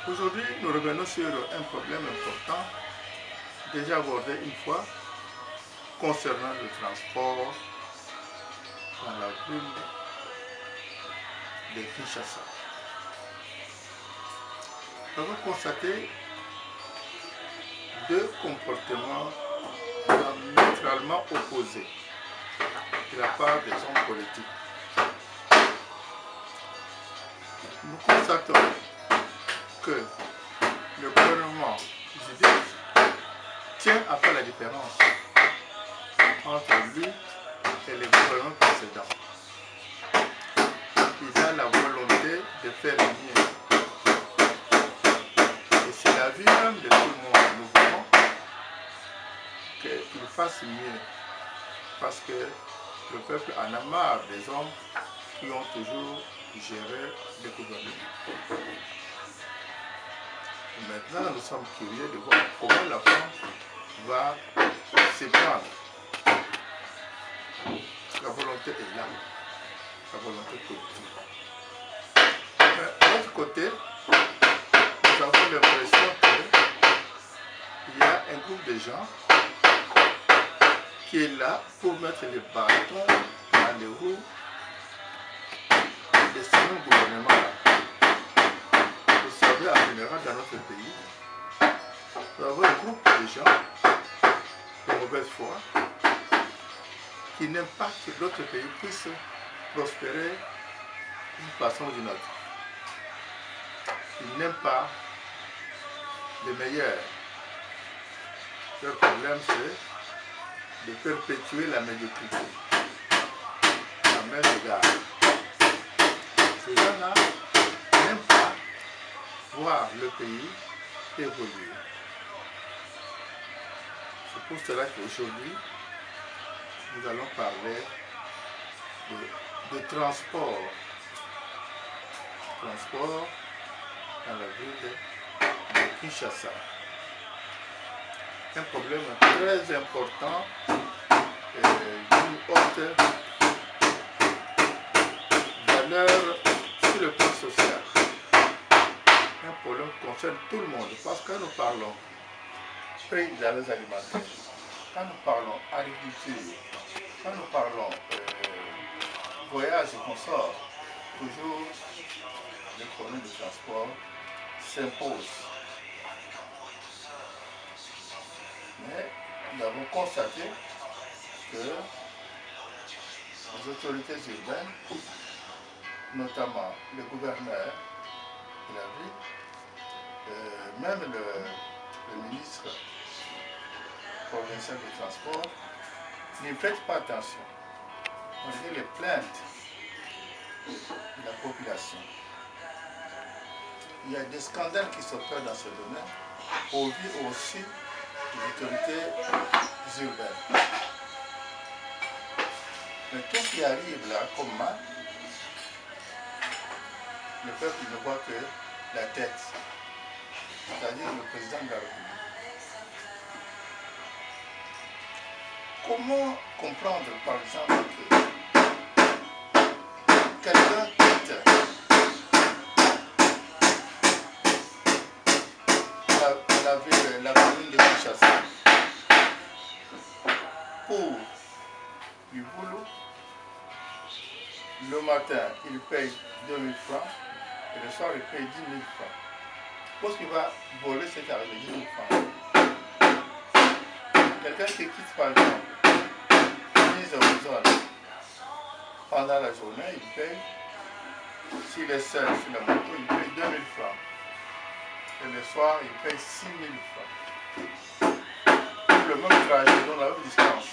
Aujourd'hui, nous revenons sur un problème important, déjà abordé une fois, concernant le transport dans la ville de Kinshasa. Nous avons constaté deux comportements diamétralement opposés de la part des hommes politiques. Nous constatons que le gouvernement tient à faire la différence entre lui et les gouvernements précédents. Il a la volonté de faire le mieux. Et c'est la vie même de tout le monde. Nous voulons qu'il fasse mieux. Parce que le peuple en a marre des hommes qui ont toujours géré le gouvernement. Maintenant, nous sommes curieux de voir comment la France va se prendre. La volonté est là, la volonté politique. Mais de l'autre côté, nous avons l'impression qu'il y a un groupe de gens qui est là pour mettre les bâtons dans les roues de ce même gouvernement-là. Vous savez, en général, dans notre pays, nous avons un groupe de gens de mauvaise foi qui n'aiment pas que d'autres pays puissent prospérer d'une façon ou d'une autre. Ils n'aiment pas les meilleurs. Leur problème, c'est de perpétuer la médiocrité. La même égard. Ces gens-là n'aiment pas voir le pays évoluer. C'est pour cela qu'aujourd'hui, nous allons parler de transport. Transport dans la ville de Kinshasa. Un problème très important d'une haute valeur sur le plan social. Un problème qui concerne tout le monde, parce que quand nous parlons prix des denrées alimentaires, quand nous parlons agriculture, quand nous parlons voyage et consort, toujours le problème du transport s'impose. Mais nous avons constaté que les autorités urbaines, notamment le gouverneur de la ville, même le ministre provincial du transport, n'y prêtent pas attention. On dit les plaintes de la population. Il y a des scandales qui s'opèrent dans ce domaine, au vu aussi des autorités urbaines. Mais tout ce qui arrive là comme mal, le peuple ne voit que la tête, c'est-à-dire le président de la République. Comment comprendre par exemple que quelqu'un quitte la commune de Kinshasa pour du boulot, le matin il paye 2000 francs et le soir il paye 10 000 francs. Parce qu'il va voler cet argent de 10 000 francs. Quelqu'un qui quitte par exemple 10 horizons pendant la journée, il paye, s'il est seul sur la moto, il paye 2000 francs. Et le soir, il paye 6 000 francs. Pour le même trajet, dans la même distance.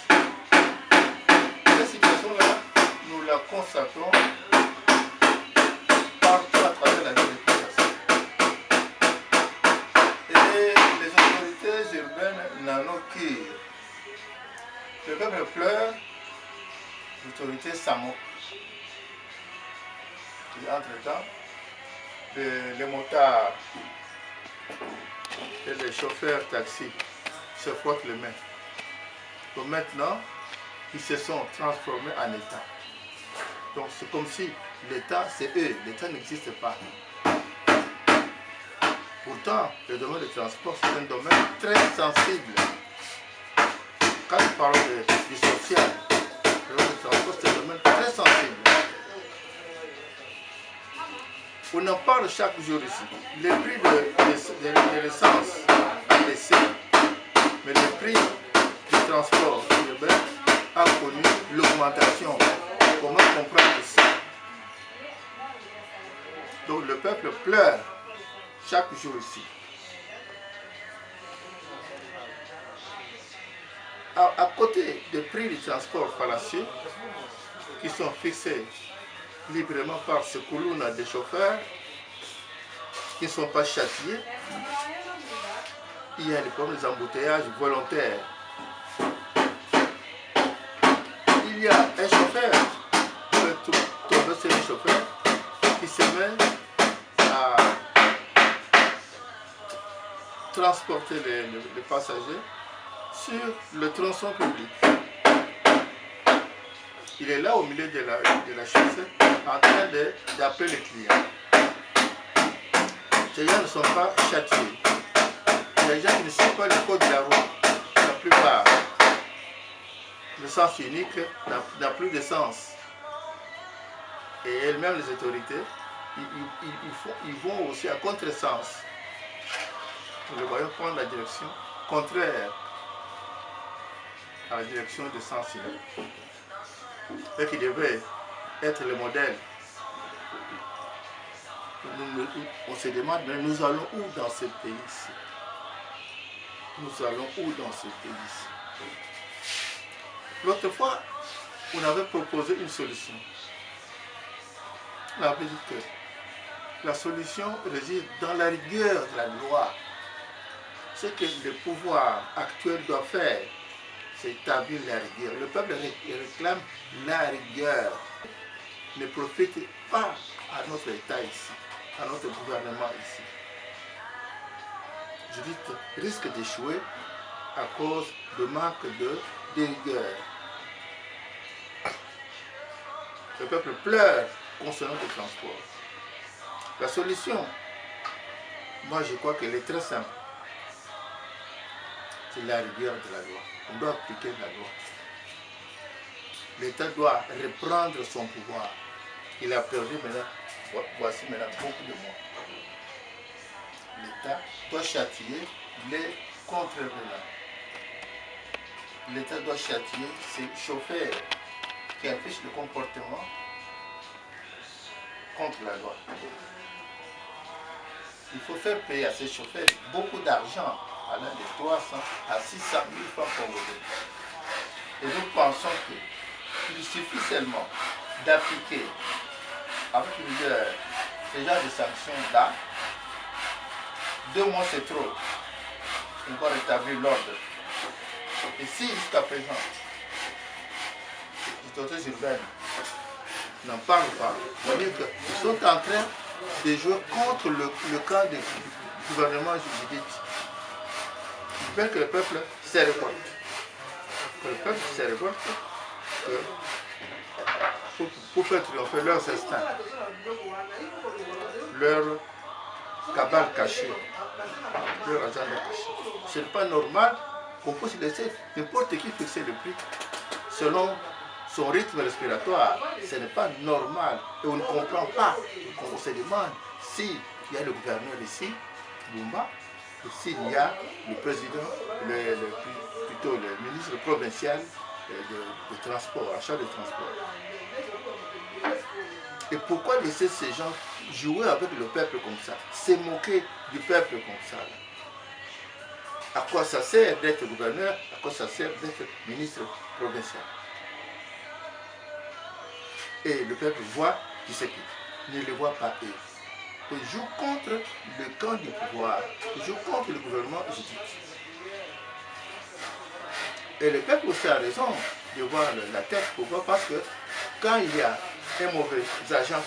Cette situation-là, nous la constatons partout à travers la ville de Kinshasa. Et les autorités urbaines n'en ont qu'ire. Le peuple pleure, l'autorité s'en moque. Et entre-temps, les motards et les chauffeurs taxis se frottent les mains. Donc maintenant, ils se sont transformés en État. Donc c'est comme si l'État, c'est eux, l'État n'existe pas. Pourtant, le domaine du transport, c'est un domaine très sensible. Quand nous parlons du social, le domaine du transport, c'est un domaine très sensible. On en parle chaque jour ici. Le prix de l'essence a baissé, mais le prix du transport urbain a connu l'augmentation. Comment comprendre ça? Donc le peuple pleure chaque jour ici. À côté des prix du transport fallacieux qui sont fixés librement par ce couloir des chauffeurs qui ne sont pas châtiés, il y a les problèmes des embouteillages volontaires. Il y a un chauffeur, tomber sur un chauffeur qui se met à transporter les passagers sur le tronçon public. Il est là au milieu de la chaussée en train d'appeler les clients. Ces gens ne sont pas châtiés. Il y a des gens qui ne savent pas le code de la route. La plupart. Le sens unique n'a plus de sens. Et elles-mêmes, les autorités, ils vont aussi à contresens. Nous les voyons prendre la direction contraire à la direction de sens unique. Et qui devait être le modèle. On se demande, mais nous allons où dans ce pays-ci? Nous allons où dans ce pays-ci? L'autre fois, on avait proposé une solution. On avait dit que la solution réside dans la rigueur de la loi. Ce que le pouvoir actuel doit faire, c'est établir la rigueur. Le peuple réclame la rigueur. Ne profite pas à notre État ici, à notre gouvernement ici. Je dis risque d'échouer à cause de manque de rigueur. Le peuple pleure concernant le transport. La solution, moi je crois qu'elle est très simple. C'est la rigueur de la loi. On doit appliquer la loi. L'État doit reprendre son pouvoir. Il a perdu maintenant, voici maintenant beaucoup de mois. L'État doit châtier les contrevenants. L'État doit châtier ces chauffeurs qui affichent le comportement contre la loi. Il faut faire payer à ces chauffeurs beaucoup d'argent, allant de 300 à 600 000 francs congolais. Et nous pensons qu'il suffit seulement d'appliquer avec rigueur ce genre de sanctions-là. 2 mois c'est trop. On doit rétablir l'ordre. Et si jusqu'à présent, les autorités urbaines n'en parlent pas, on dit qu'ils sont en train de jouer contre le camp du gouvernement juridique. Ils veulent que le peuple se révolte. Que le peuple se révolte pour faire triompher leurs instincts, leur cabale cachée, leur agenda caché. Ce n'est pas normal qu'on puisse laisser n'importe qui fixer le prix selon son rythme respiratoire. Ce n'est pas normal. Et on ne comprend pas. On se demande s'il y a le gouverneur ici, Bumba, et s'il y a le président, plutôt le ministre provincial de transport, achat de transport. Et pourquoi laisser ces gens jouer avec le peuple comme ça, se moquer du peuple comme ça? À quoi ça sert d'être gouverneur? À quoi ça sert d'être ministre provincial? Et le peuple voit qui c'est qui ne le voit pas eux. Ils jouent contre le camp du pouvoir, ils jouent contre le gouvernement juridique. Et le peuple aussi a raison de voir la tête. Pourquoi? Parce que quand il y a un mauvais agent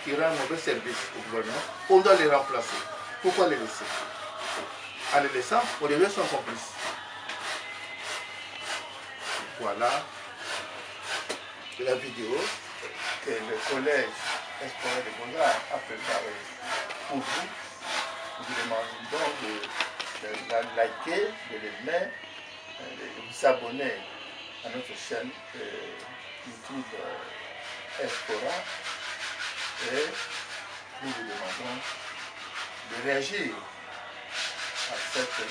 qui rend un mauvais service au gouvernement, on doit les remplacer. Pourquoi les laisser? En les laissant, on devient son complice. Voilà la vidéo que le collège Espoir de Beaux-Arts a préparée pour vous. Nous vous demandons de liker, de l'aimer, de vous abonner à notre chaîne YouTube Espora. Et nous vous demandons de réagir à cette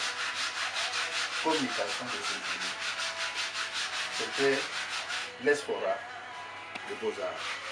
communication de ces vidéos. C'était l'Espora de Beaux-Arts.